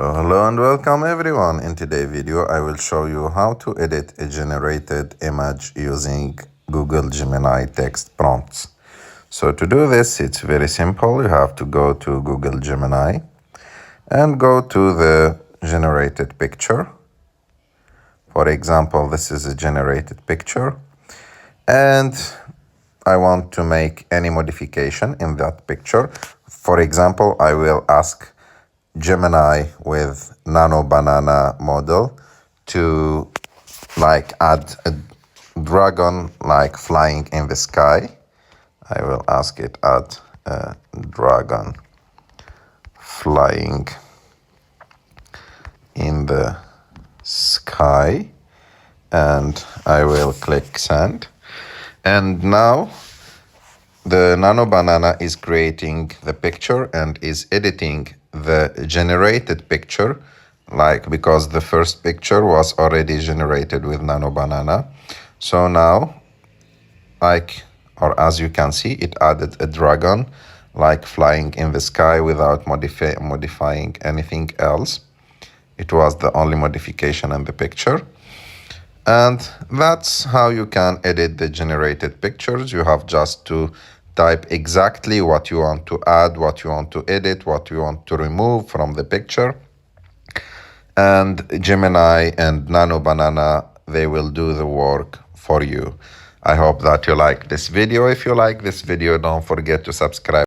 Hello and welcome everyone. In today's video I will show you how to edit a generated image using Google Gemini text prompts. So to do this, it's very simple. You have to go to Google Gemini and go to the generated picture. For example, this is a generated picture and I want to make any modification in that picture. For example, I will ask Gemini with Nano Banana model to add a dragon flying in the sky. I will ask it add a dragon flying in the sky, and I will click send. And now the Nano Banana is creating the picture and is editing the generated picture, because the first picture was already generated with Nano Banana. So now, as you can see, it added a dragon flying in the sky without modifying anything else. It was the only modification in the picture. And that's how you can edit the generated pictures. You have just to type exactly what you want to add, what you want to edit, what you want to remove from the picture. And Gemini and Nano Banana, they will do the work for you. I hope that you like this video. If you like this video, don't forget to subscribe.